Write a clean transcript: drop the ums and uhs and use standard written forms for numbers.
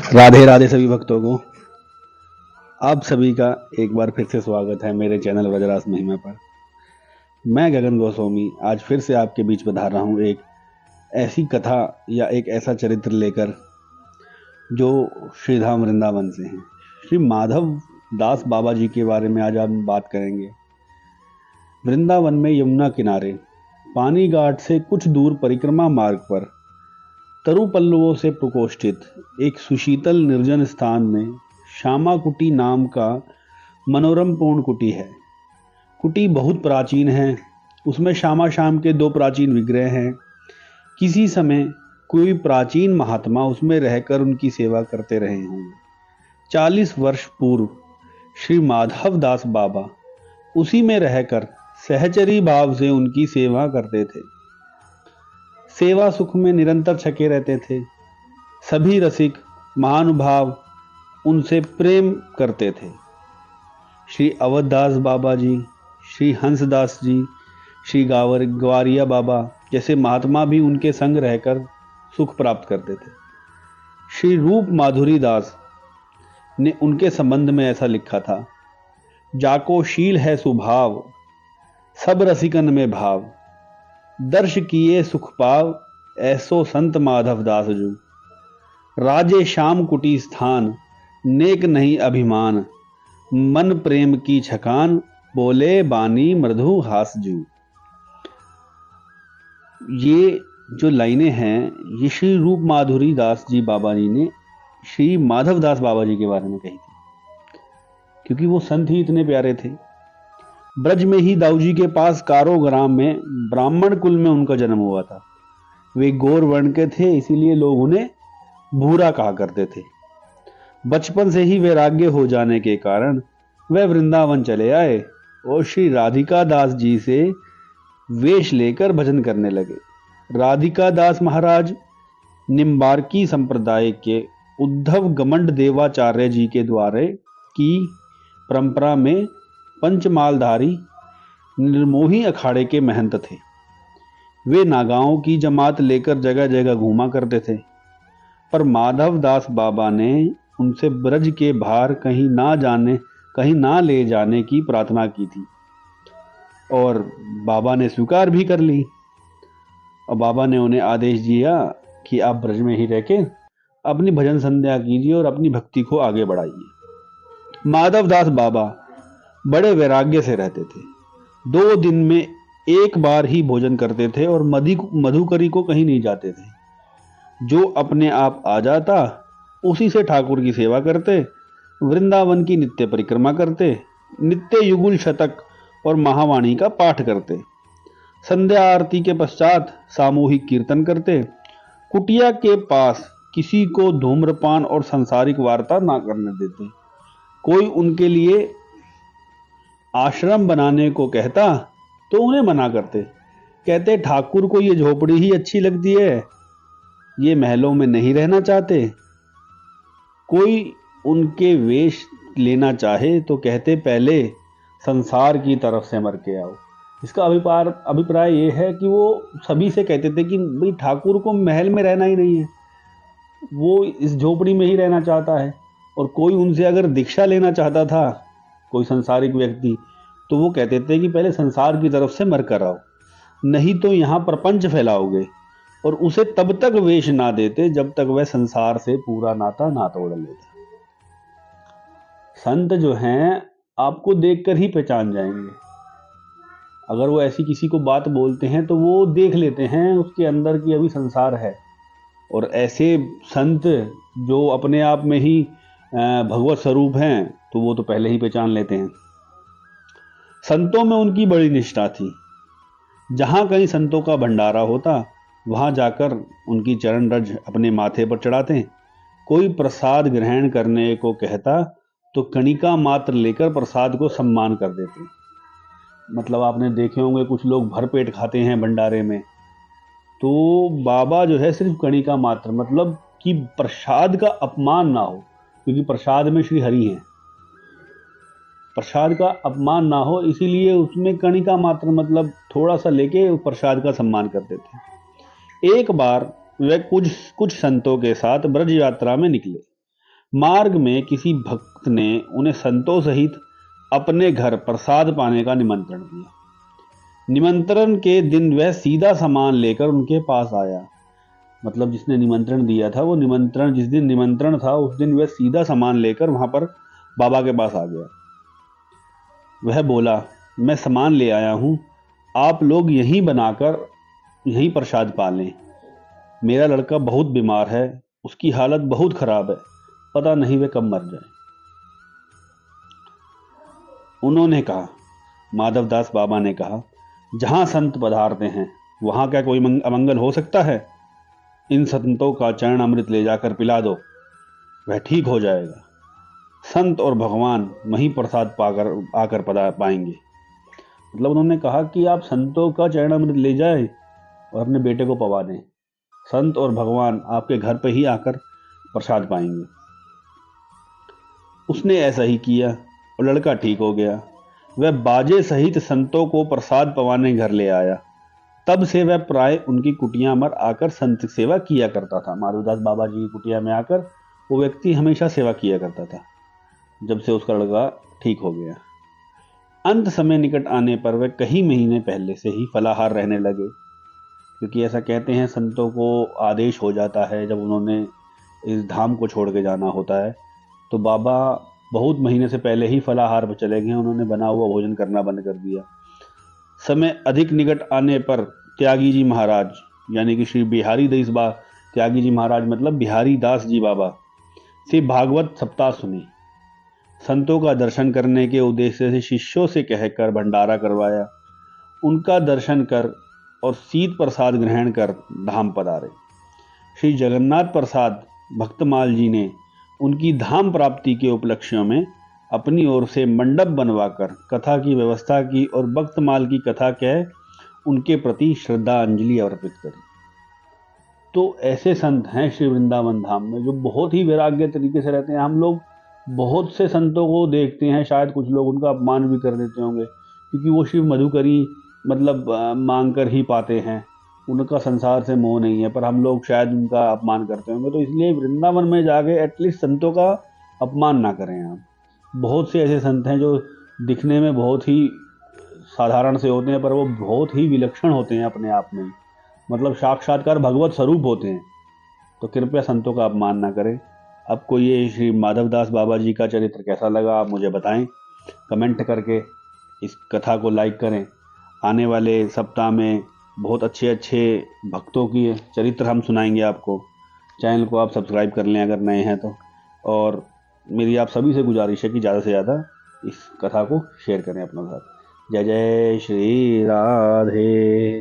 राधे राधे सभी भक्तों को। आप सभी का एक बार फिर से स्वागत है मेरे चैनल वज्रास महिमा पर। मैं गगन गोस्वामी आज फिर से आपके बीच पधार रहा हूँ एक ऐसी कथा या एक ऐसा चरित्र लेकर जो श्रीधाम वृंदावन से हैं। श्री माधव दास बाबा जी के बारे में आज हम बात करेंगे। वृंदावन में यमुना किनारे पानी घाट से कुछ दूर परिक्रमा मार्ग पर तरु पल्लवों से प्रकोष्ठित एक सुशीतल निर्जन स्थान में श्यामा कुटी नाम का मनोरम पूर्ण कुटी है। कुटी बहुत प्राचीन है। उसमें श्यामा श्याम के दो प्राचीन विग्रह हैं। किसी समय कोई प्राचीन महात्मा उसमें रहकर उनकी सेवा करते रहे होंगे। 40 वर्ष पूर्व श्री माधव दास बाबा उसी में रहकर सहचरी भाव से उनकी सेवा करते थे। सेवा सुख में निरंतर छके रहते थे। सभी रसिक महानुभाव उनसे प्रेम करते थे। श्री अवधदास बाबा जी, श्री हंसदास जी, श्री ग्वारिया बाबा जैसे महात्मा भी उनके संग रहकर सुख प्राप्त करते थे। श्री रूप माधुरी दास ने उनके संबंध में ऐसा लिखा था, जाको शील है सुभाव, सब रसिकन में भाव, दर्श किए सुख पाव, ऐसो संत माधव दास जू, राजे श्याम कुटी स्थान, नेक नहीं अभिमान, मन प्रेम की छकान, बोले बानी मृदु हास जू। ये जो लाइनें हैं ये श्री रूप माधुरी दास जी बाबा जी ने श्री माधव दास बाबा जी के बारे में कही थी, क्योंकि वो संत ही इतने प्यारे थे। ब्रज में ही दाऊ जी के पास कारो ग्राम में ब्राह्मण कुल में उनका जन्म हुआ था। वे गौर वर्ण के थे, इसीलिए लोग उन्हें भूरा कहा करते थे। बचपन से ही वैराग्य हो जाने के कारण वह वृंदावन चले आए और श्री राधिका दास जी से वेश लेकर भजन करने लगे। राधिका दास महाराज निम्बार्की संप्रदाय के उद्धव गमंड देवाचार्य जी के द्वारे की परंपरा में पंचमालधारी निर्मोही अखाड़े के महंत थे। वे नागाओं की जमात लेकर जगह जगह घूमा करते थे, पर माधव दास बाबा ने उनसे ब्रज के बाहर कहीं ना ले जाने की प्रार्थना की थी और बाबा ने स्वीकार भी कर ली। और बाबा ने उन्हें आदेश दिया कि आप ब्रज में ही रहके अपनी भजन संध्या कीजिए और अपनी भक्ति को आगे बढ़ाइए। माधव दास बाबा बड़े वैराग्य से रहते थे। 2 दिन में एक बार ही भोजन करते थे और मधुकरी को कहीं नहीं जाते थे। जो अपने आप आ जाता उसी से ठाकुर की सेवा करते, वृंदावन की नित्य परिक्रमा करते, नित्य युगुल शतक और महावाणी का पाठ करते, संध्या आरती के पश्चात सामूहिक कीर्तन करते। कुटिया के पास किसी को धूम्रपान और सांसारिक वार्ता ना करने देते। कोई उनके लिए आश्रम बनाने को कहता तो उन्हें मना करते। कहते ठाकुर को ये झोपड़ी ही अच्छी लगती है, ये महलों में नहीं रहना चाहते। कोई उनके वेश लेना चाहे तो कहते पहले संसार की तरफ से मर के आओ। इसका अभिप्राय ये है कि वो सभी से कहते थे कि भाई ठाकुर को महल में रहना ही नहीं है, वो इस झोपड़ी में ही रहना चाहता है। और कोई उनसे अगर दीक्षा लेना चाहता था, कोई संसारिक व्यक्ति, तो वो कहते थे कि पहले संसार की तरफ से मर कर आओ, नहीं तो यहाँ प्रपंच फैलाओगे। और उसे तब तक वेश ना देते जब तक वह संसार से पूरा नाता ना तोड़ लेता। संत जो हैं आपको देखकर ही पहचान जाएंगे। अगर वो ऐसी किसी को बात बोलते हैं तो वो देख लेते हैं उसके अंदर की अभी संसार है। और ऐसे संत जो अपने आप में ही भगवत स्वरूप हैं तो वो तो पहले ही पहचान लेते हैं। संतों में उनकी बड़ी निष्ठा थी। जहां कहीं संतों का भंडारा होता वहां जाकर उनकी चरण रज अपने माथे पर चढ़ाते। कोई प्रसाद ग्रहण करने को कहता तो कणिका मात्र लेकर प्रसाद को सम्मान कर देते। मतलब आपने देखे होंगे कुछ लोग भरपेट खाते हैं भंडारे में, तो बाबा जो है सिर्फ कणिका मात्र, मतलब कि प्रसाद का अपमान ना हो, क्योंकि प्रसाद में श्री हरि हैं। प्रसाद का अपमान ना हो इसीलिए उसमें कणिका मात्र, मतलब थोड़ा सा लेके प्रसाद का सम्मान करते थे। एक बार वे कुछ संतों के साथ ब्रज यात्रा में निकले। मार्ग में किसी भक्त ने उन्हें संतों सहित अपने घर प्रसाद पाने का निमंत्रण दिया। निमंत्रण के दिन वह सीधा सामान लेकर उनके पास आया। मतलब जिसने निमंत्रण दिया था, वो निमंत्रण, जिस दिन निमंत्रण था उस दिन वह सीधा सामान लेकर वहां पर बाबा के पास आ गया। वह बोला, मैं सामान ले आया हूं, आप लोग यहीं बनाकर यहीं प्रसाद पालें। मेरा लड़का बहुत बीमार है, उसकी हालत बहुत खराब है, पता नहीं वह कब मर जाए। उन्होंने कहा, माधवदास बाबा ने कहा, जहां संत पधारते हैं वहां क्या कोई अमंगल हो सकता है? इन संतों का चरण अमृत ले जाकर पिला दो, वह ठीक हो जाएगा। संत और भगवान वहीं प्रसाद पाकर आकर पधार पाएंगे। मतलब उन्होंने कहा कि आप संतों का चरण अमृत ले जाएं और अपने बेटे को पवा दें, संत और भगवान आपके घर पे ही आकर प्रसाद पाएंगे। उसने ऐसा ही किया और लड़का ठीक हो गया। वह बाजे सहित संतों को प्रसाद पवाने घर ले आया। तब से वह प्राय उनकी कुटिया में आकर संत सेवा किया करता था। माधवदास बाबा जी की कुटिया में आकर वो व्यक्ति हमेशा सेवा किया करता था, जब से उसका लड़का ठीक हो गया। अंत समय निकट आने पर वह कई महीने पहले से ही फलाहार रहने लगे, क्योंकि ऐसा कहते हैं संतों को आदेश हो जाता है जब उन्होंने इस धाम को छोड़ के जाना होता है, तो बाबा बहुत महीने से पहले ही फलाहार पर चले गए। उन्होंने बना हुआ भोजन करना बंद कर दिया। समय अधिक निकट आने पर त्यागी जी महाराज, यानी कि श्री बिहारी दास बाबा, त्यागी जी महाराज मतलब बिहारी दास जी बाबा से भागवत सप्ताह सुनी। संतों का दर्शन करने के उद्देश्य से शिष्यों से कहकर भंडारा करवाया। उनका दर्शन कर और शीत प्रसाद ग्रहण कर धाम पधारे। श्री जगन्नाथ प्रसाद भक्तमाल जी ने उनकी धाम प्राप्ति के उपलक्ष्यों में अपनी ओर से मंडप बनवाकर कथा की व्यवस्था की और भक्तमाल की कथा कह उनके प्रति श्रद्धांजलि अर्पित करी। तो ऐसे संत हैं श्री वृंदावन धाम में जो बहुत ही वैराग्य तरीके से रहते हैं। हम लोग बहुत से संतों को देखते हैं, शायद कुछ लोग उनका अपमान भी कर देते होंगे, क्योंकि वो शिव मधुकरी मतलब मांग कर ही पाते हैं, उनका संसार से मोह नहीं है, पर हम लोग शायद उनका अपमान करते होंगे। तो इसलिए वृंदावन में जाके एटलीस्ट संतों का अपमान ना करें आप। बहुत से ऐसे संत हैं जो दिखने में बहुत ही साधारण से होते हैं, पर वो बहुत ही विलक्षण होते हैं अपने आप में, मतलब साक्षात्कार भगवत स्वरूप होते हैं। तो कृपया संतों का अपमान ना करें। आपको ये श्री माधवदास बाबा जी का चरित्र कैसा लगा आप मुझे बताएं कमेंट करके। इस कथा को लाइक करें। आने वाले सप्ताह में बहुत अच्छे अच्छे भक्तों की चरित्र हम सुनाएंगे आपको। चैनल को आप सब्सक्राइब कर लें अगर नए हैं तो, और मेरी आप सभी से गुजारिश है कि ज़्यादा से ज़्यादा इस कथा को शेयर करें अपने साथ। जय जय श्री राधे।